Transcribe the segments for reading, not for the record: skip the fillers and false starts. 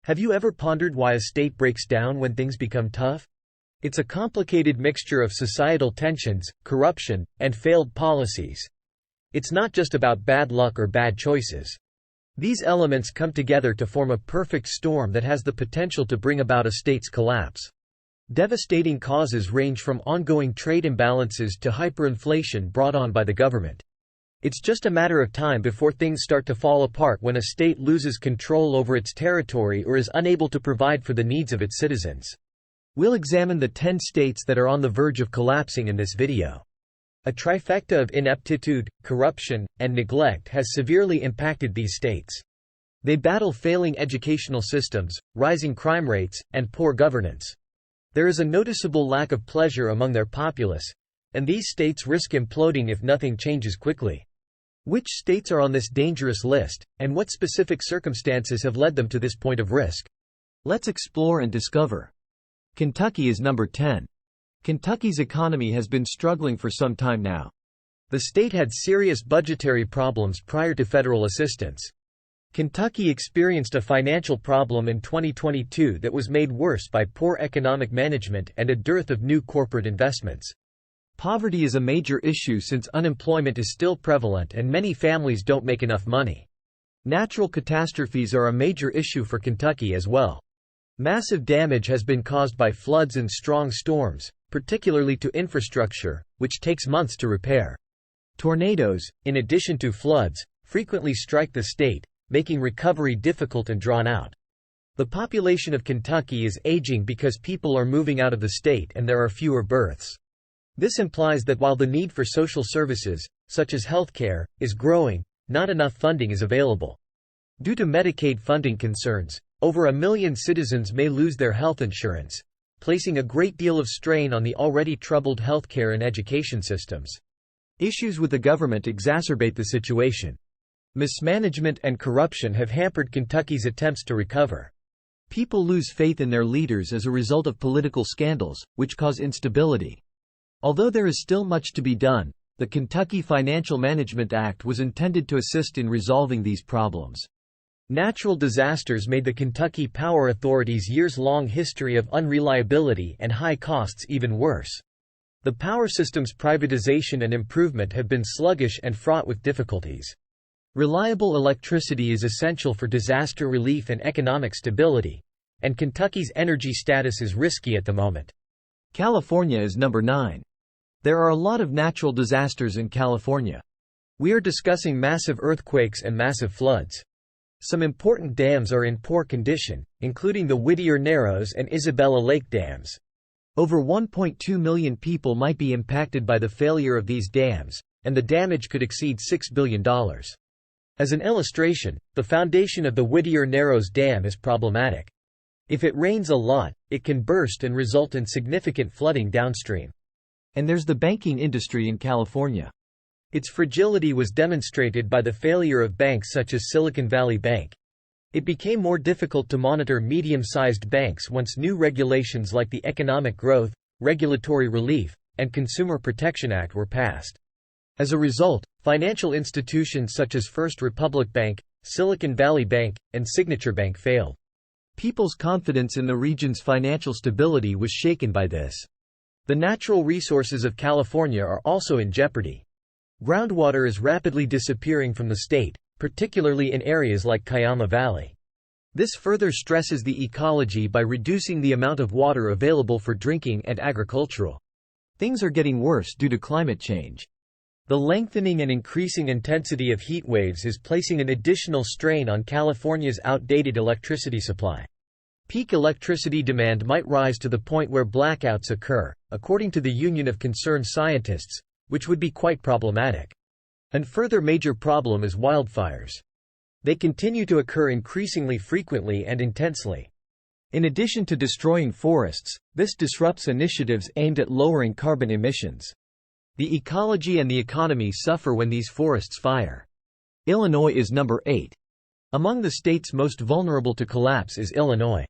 Have you ever pondered why a state breaks down when things become tough? It's a complicated mixture of societal tensions, corruption, and failed policies. It's not just about bad luck or bad choices. These elements come together to form a perfect storm that has the potential to bring about a state's collapse. Devastating causes range from ongoing trade imbalances to hyperinflation brought on by the government. It's just a matter of time before things start to fall apart when a state loses control over its territory or is unable to provide for the needs of its citizens. We'll examine the 10 states that are on the verge of collapsing in this video. A trifecta of ineptitude, corruption, and neglect has severely impacted these states. They battle failing educational systems, rising crime rates, and poor governance. There is a noticeable lack of pleasure among their populace, and these states risk imploding if nothing changes quickly. Which states are on this dangerous list, and what specific circumstances have led them to this point of risk? Let's explore and discover. Kentucky is number 10. Kentucky's economy has been struggling for some time now. The state had serious budgetary problems prior to federal assistance. Kentucky experienced a financial problem in 2022 that was made worse by poor economic management and a dearth of new corporate investments. Poverty is a major issue since unemployment is still prevalent and many families don't make enough money. Natural catastrophes are a major issue for Kentucky as well. Massive damage has been caused by floods and strong storms, particularly to infrastructure, which takes months to repair. Tornadoes, in addition to floods, frequently strike the state, making recovery difficult and drawn out. The population of Kentucky is aging because people are moving out of the state and there are fewer births. This implies that while the need for social services, such as healthcare, is growing, not enough funding is available. Due to Medicaid funding concerns, over 1 million citizens may lose their health insurance, placing a great deal of strain on the already troubled healthcare and education systems. Issues with the government exacerbate the situation. Mismanagement and corruption have hampered Kentucky's attempts to recover. People lose faith in their leaders as a result of political scandals, which cause instability. Although there is still much to be done, the Kentucky Financial Management Act was intended to assist in resolving these problems. Natural disasters made the Kentucky Power Authority's years-long history of unreliability and high costs even worse. The power system's privatization and improvement have been sluggish and fraught with difficulties. Reliable electricity is essential for disaster relief and economic stability, and Kentucky's energy status is risky at the moment. California is number 9. There are a lot of natural disasters in California. We are discussing massive earthquakes and massive floods. Some important dams are in poor condition, including the Whittier Narrows and Isabella Lake dams. Over 1.2 million people might be impacted by the failure of these dams, and the damage could exceed $6 billion. As an illustration, the foundation of the Whittier Narrows Dam is problematic. If it rains a lot, it can burst and result in significant flooding downstream. And there's the banking industry in California. Its fragility was demonstrated by the failure of banks such as Silicon Valley Bank. It became more difficult to monitor medium-sized banks once new regulations like the Economic Growth, Regulatory Relief, and Consumer Protection Act were passed. As a result, financial institutions such as First Republic Bank, Silicon Valley Bank, and Signature Bank failed. People's confidence in the region's financial stability was shaken by this. The natural resources of California are also in jeopardy. Groundwater is rapidly disappearing from the state, particularly in areas like Cayama Valley. This further stresses the ecology by reducing the amount of water available for drinking and agricultural. Things are getting worse due to climate change. The lengthening and increasing intensity of heat waves is placing an additional strain on California's outdated electricity supply. Peak electricity demand might rise to the point where blackouts occur, according to the Union of Concerned Scientists, which would be quite problematic. And further major problem is wildfires. They continue to occur increasingly frequently and intensely. In addition to destroying forests, this disrupts initiatives aimed at lowering carbon emissions. The ecology and the economy suffer when these forests fire. Illinois is number 8. Among the states most vulnerable to collapse is Illinois.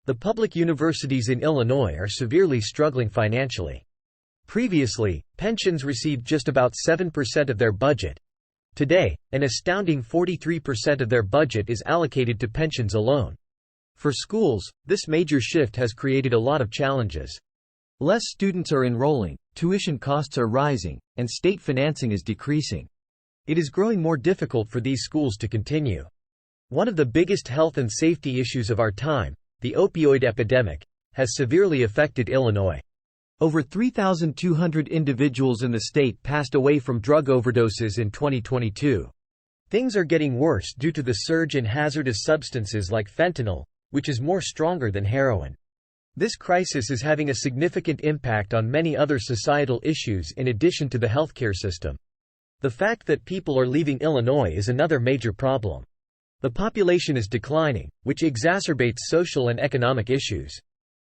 The public universities in Illinois are severely struggling financially. Previously, pensions received just about 7% of their budget. Today, an astounding 43% of their budget is allocated to pensions alone. For schools, this major shift has created a lot of challenges. Less students are enrolling, tuition costs are rising, and state financing is decreasing. It is growing more difficult for these schools to continue. One of the biggest health and safety issues of our time, the opioid epidemic, has severely affected Illinois. Over 3,200 individuals in the state passed away from drug overdoses in 2022. Things are getting worse due to the surge in hazardous substances like fentanyl, which is more stronger than heroin. This crisis is having a significant impact on many other societal issues in addition to the healthcare system. The fact that people are leaving Illinois is another major problem. The population is declining, which exacerbates social and economic issues.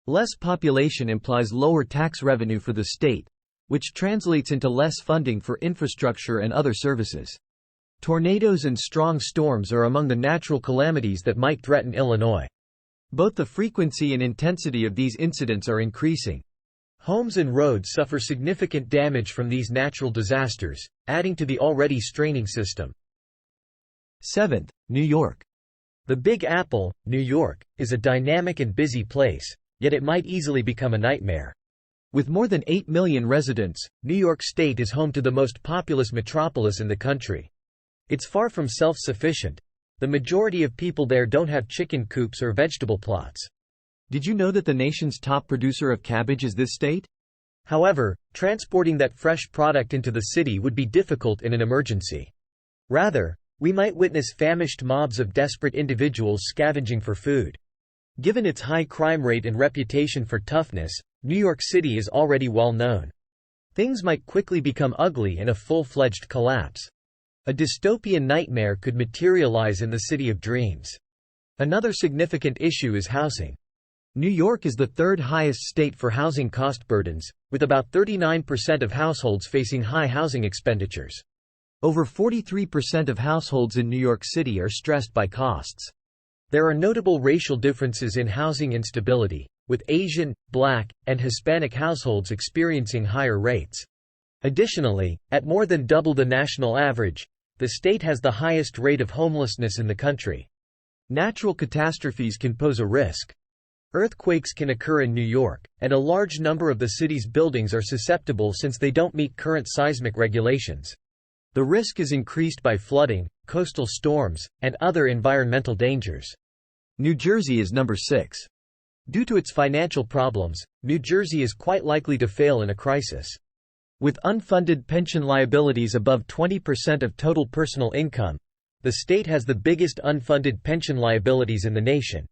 Less population implies lower tax revenue for the state, which translates into less funding for infrastructure and other services. Tornadoes and strong storms are among the natural calamities that might threaten Illinois. Both the frequency and intensity of these incidents are increasing. Homes and roads suffer significant damage from these natural disasters, adding to the already straining system. 7th, New York. The Big Apple, New York, is a dynamic and busy place, yet it might easily become a nightmare. With more than 8 million residents, New York State is home to the most populous metropolis in the country. It's far from self-sufficient. The majority of people there don't have chicken coops or vegetable plots. Did you know that the nation's top producer of cabbage is this state? However, transporting that fresh product into the city would be difficult in an emergency. Rather, we might witness famished mobs of desperate individuals scavenging for food. Given its high crime rate and reputation for toughness, New York City is already well known. Things might quickly become ugly in a full-fledged collapse. A dystopian nightmare could materialize in the city of dreams. Another significant issue is housing. New York is the third highest state for housing cost burdens, with about 39% of households facing high housing expenditures. Over 43% of households in New York City are stressed by costs. There are notable racial differences in housing instability, with Asian, Black, and Hispanic households experiencing higher rates. Additionally, at more than double the national average, the state has the highest rate of homelessness in the country. Natural catastrophes can pose a risk. Earthquakes can occur in New York, and a large number of the city's buildings are susceptible since they don't meet current seismic regulations. The risk is increased by flooding, coastal storms, and other environmental dangers. New Jersey is number 6. Due to its financial problems, New Jersey is quite likely to fail in a crisis. With unfunded pension liabilities above 20% of total personal income, the state has the biggest unfunded pension liabilities in the nation.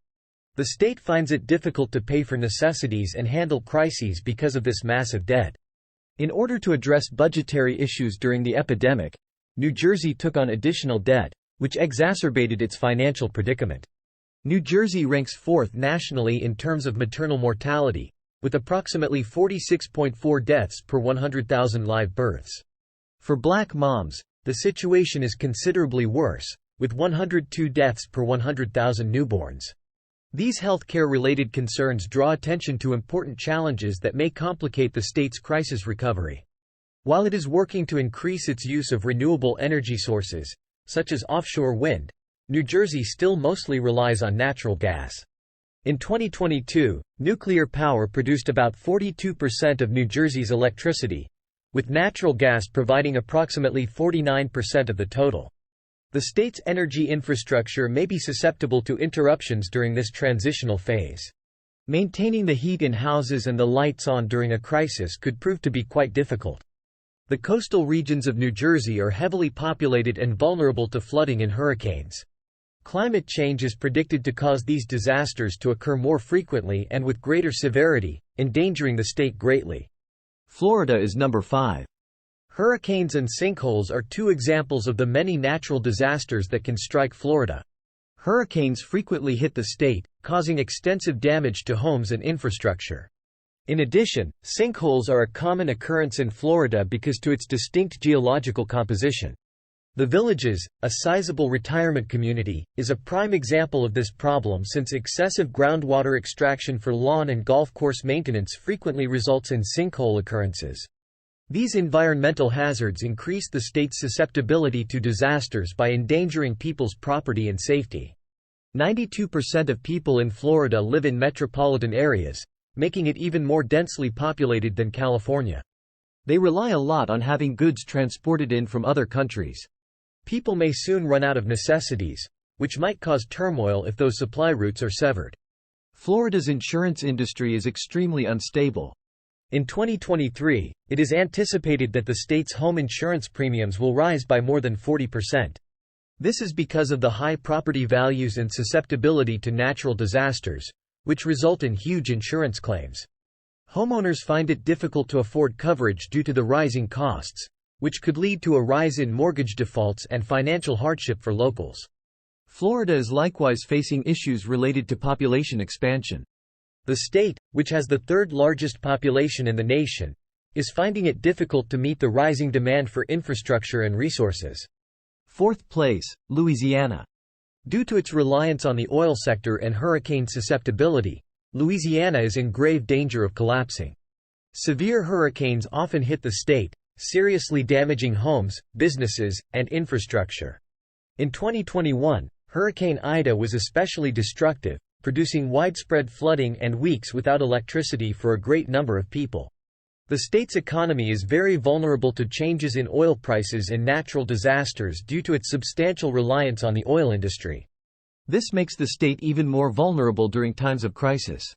The state finds it difficult to pay for necessities and handle crises because of this massive debt. In order to address budgetary issues during the epidemic, New Jersey took on additional debt, which exacerbated its financial predicament. New Jersey ranks 4th nationally in terms of maternal mortality, with approximately 46.4 deaths per 100,000 live births. For Black moms, the situation is considerably worse, with 102 deaths per 100,000 newborns. These healthcare-related concerns draw attention to important challenges that may complicate the state's crisis recovery. While it is working to increase its use of renewable energy sources, such as offshore wind, New Jersey still mostly relies on natural gas. In 2022, nuclear power produced about 42% of New Jersey's electricity, with natural gas providing approximately 49% of the total. The state's energy infrastructure may be susceptible to interruptions during this transitional phase. Maintaining the heat in houses and the lights on during a crisis could prove to be quite difficult. The coastal regions of New Jersey are heavily populated and vulnerable to flooding and hurricanes. Climate change is predicted to cause these disasters to occur more frequently and with greater severity, endangering the state greatly. Florida is number 5. Hurricanes and sinkholes are two examples of the many natural disasters that can strike Florida. Hurricanes frequently hit the state, causing extensive damage to homes and infrastructure. In addition, sinkholes are a common occurrence in Florida because of its distinct geological composition. The Villages, a sizable retirement community, is a prime example of this problem since excessive groundwater extraction for lawn and golf course maintenance frequently results in sinkhole occurrences. These environmental hazards increase the state's susceptibility to disasters by endangering people's property and safety. 92% of people in Florida live in metropolitan areas, making it even more densely populated than California. They rely a lot on having goods transported in from other countries. People may soon run out of necessities, which might cause turmoil if those supply routes are severed. Florida's insurance industry is extremely unstable. In 2023, it is anticipated that the state's home insurance premiums will rise by more than 40%. This is because of the high property values and susceptibility to natural disasters, which result in huge insurance claims. Homeowners find it difficult to afford coverage due to the rising costs, which could lead to a rise in mortgage defaults and financial hardship for locals. Florida is likewise facing issues related to population expansion. The state, which has the third largest population in the nation, is finding it difficult to meet the rising demand for infrastructure and resources. Fourth place, Louisiana. Due to its reliance on the oil sector and hurricane susceptibility, Louisiana is in grave danger of collapsing. Severe hurricanes often hit the state, seriously damaging homes, businesses, and infrastructure. In 2021, Hurricane Ida was especially destructive, producing widespread flooding and weeks without electricity for a great number of people. The state's economy is very vulnerable to changes in oil prices and natural disasters due to its substantial reliance on the oil industry. This makes the state even more vulnerable during times of crisis.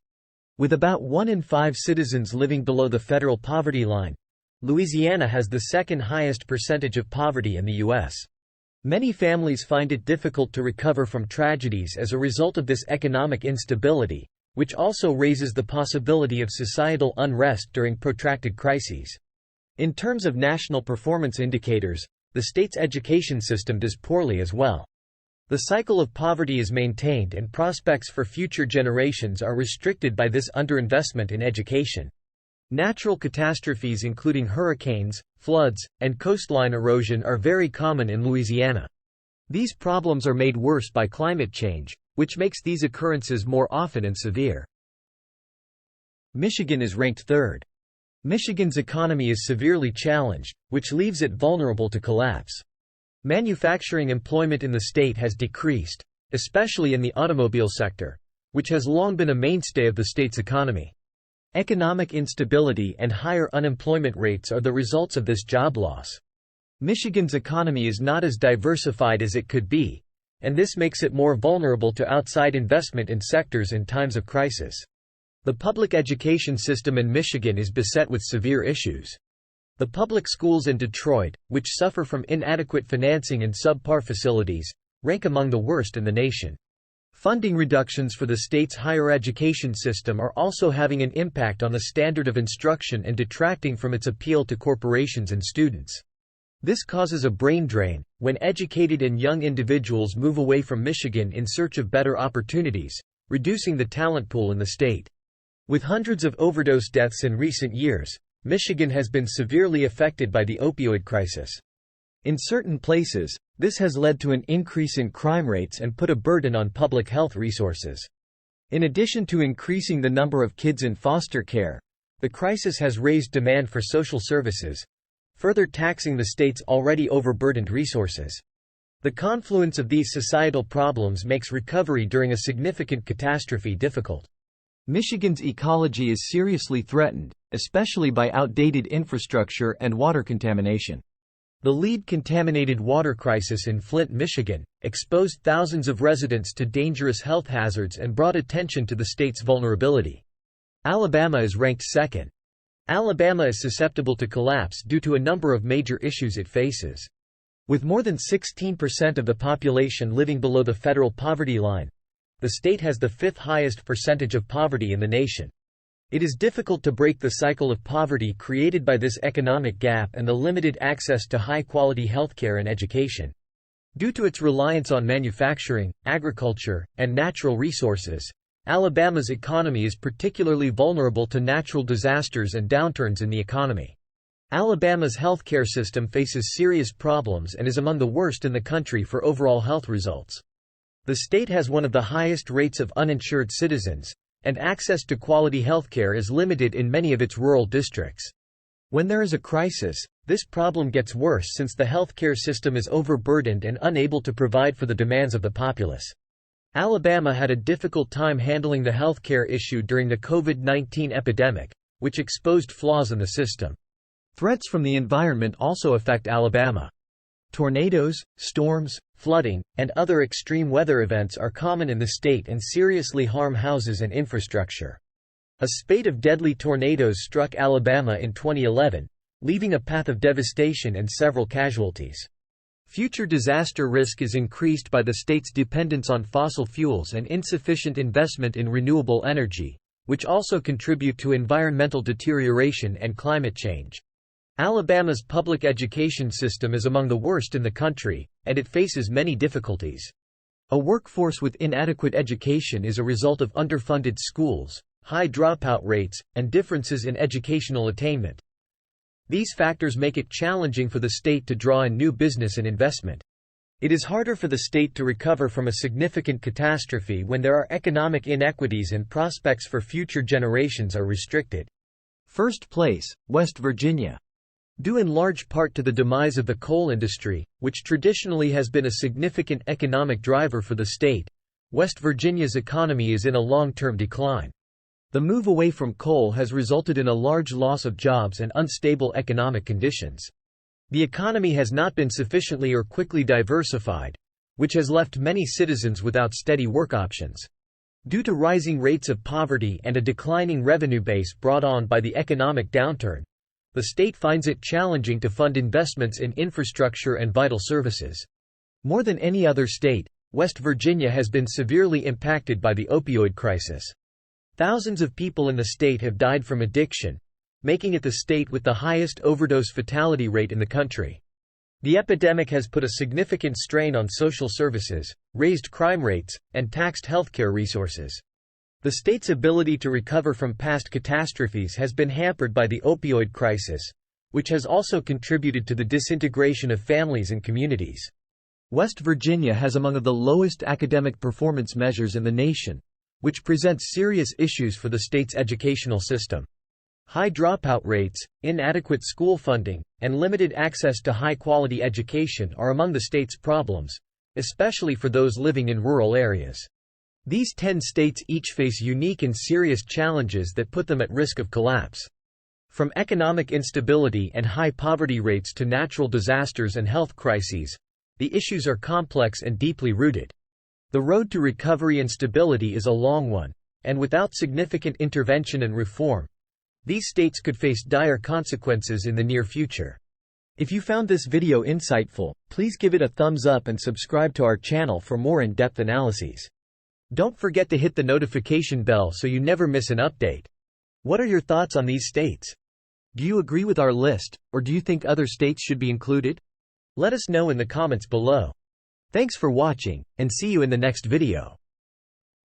With about 1 in 5 citizens living below the federal poverty line, Louisiana has the second highest percentage of poverty in the U.S. Many families find it difficult to recover from tragedies as a result of this economic instability, which also raises the possibility of societal unrest during protracted crises. In terms of national performance indicators, the state's education system does poorly as well. The cycle of poverty is maintained and prospects for future generations are restricted by this underinvestment in education. Natural catastrophes including hurricanes, floods, and coastline erosion are very common in Louisiana. These problems are made worse by climate change, which makes these occurrences more often and severe. Michigan is ranked third. Michigan's economy is severely challenged, which leaves it vulnerable to collapse. Manufacturing employment in the state has decreased, especially in the automobile sector, which has long been a mainstay of the state's economy. Economic instability and higher unemployment rates are the results of this job loss. Michigan's economy is not as diversified as it could be, and this makes it more vulnerable to outside investment in sectors in times of crisis. The public education system in Michigan is beset with severe issues. The public schools in Detroit, which suffer from inadequate financing and subpar facilities, rank among the worst in the nation. Funding reductions for the state's higher education system are also having an impact on the standard of instruction and detracting from its appeal to corporations and students. This causes a brain drain, when educated and young individuals move away from Michigan in search of better opportunities, reducing the talent pool in the state. With hundreds of overdose deaths in recent years, Michigan has been severely affected by the opioid crisis. In certain places, this has led to an increase in crime rates and put a burden on public health resources. In addition to increasing the number of kids in foster care, the crisis has raised demand for social services, further taxing the state's already overburdened resources. The confluence of these societal problems makes recovery during a significant catastrophe difficult. Michigan's ecology is seriously threatened, especially by outdated infrastructure and water contamination. The lead contaminated water crisis in Flint, Michigan, exposed thousands of residents to dangerous health hazards and brought attention to the state's vulnerability. Alabama is ranked second. Alabama is susceptible to collapse due to a number of major issues it faces. With more than 16% of the population living below the federal poverty line, the state has the fifth highest percentage of poverty in the nation. It is difficult to break the cycle of poverty created by this economic gap and the limited access to high-quality healthcare and education. Due to its reliance on manufacturing, agriculture, and natural resources, Alabama's economy is particularly vulnerable to natural disasters and downturns in the economy. Alabama's healthcare system faces serious problems and is among the worst in the country for overall health results. The state has one of the highest rates of uninsured citizens, and access to quality healthcare is limited in many of its rural districts. When there is a crisis, this problem gets worse since the healthcare system is overburdened and unable to provide for the demands of the populace. Alabama had a difficult time handling the healthcare issue during the COVID-19 epidemic, which exposed flaws in the system. Threats from the environment also affect Alabama. Tornadoes, storms, flooding, and other extreme weather events are common in the state and seriously harm houses and infrastructure. A spate of deadly tornadoes struck Alabama in 2011, leaving a path of devastation and several casualties. Future disaster risk is increased by the state's dependence on fossil fuels and insufficient investment in renewable energy, which also contribute to environmental deterioration and climate change. Alabama's public education system is among the worst in the country, and it faces many difficulties. A workforce with inadequate education is a result of underfunded schools, high dropout rates, and differences in educational attainment. These factors make it challenging for the state to draw in new business and investment. It is harder for the state to recover from a significant catastrophe when there are economic inequities and prospects for future generations are restricted. First place, West Virginia. Due in large part to the demise of the coal industry, which traditionally has been a significant economic driver for the state, West Virginia's economy is in a long-term decline. The move away from coal has resulted in a large loss of jobs and unstable economic conditions. The economy has not been sufficiently or quickly diversified, which has left many citizens without steady work options. Due to rising rates of poverty and a declining revenue base brought on by the economic downturn, the state finds it challenging to fund investments in infrastructure and vital services. More than any other state, West Virginia has been severely impacted by the opioid crisis. Thousands of people in the state have died from addiction, making it the state with the highest overdose fatality rate in the country. The epidemic has put a significant strain on social services, raised crime rates, and taxed healthcare resources. The state's ability to recover from past catastrophes has been hampered by the opioid crisis, which has also contributed to the disintegration of families and communities. West Virginia has among the lowest academic performance measures in the nation, which presents serious issues for the state's educational system. High dropout rates, inadequate school funding, and limited access to high-quality education are among the state's problems, especially for those living in rural areas. These 10 states each face unique and serious challenges that put them at risk of collapse. From economic instability and high poverty rates to natural disasters and health crises, the issues are complex and deeply rooted. The road to recovery and stability is a long one, and without significant intervention and reform, these states could face dire consequences in the near future. If you found this video insightful, please give it a thumbs up and subscribe to our channel for more in-depth analyses. Don't forget to hit the notification bell so you never miss an update. What are your thoughts on these states? Do you agree with our list, or do you think other states should be included? Let us know in the comments below. Thanks for watching, and see you in the next video.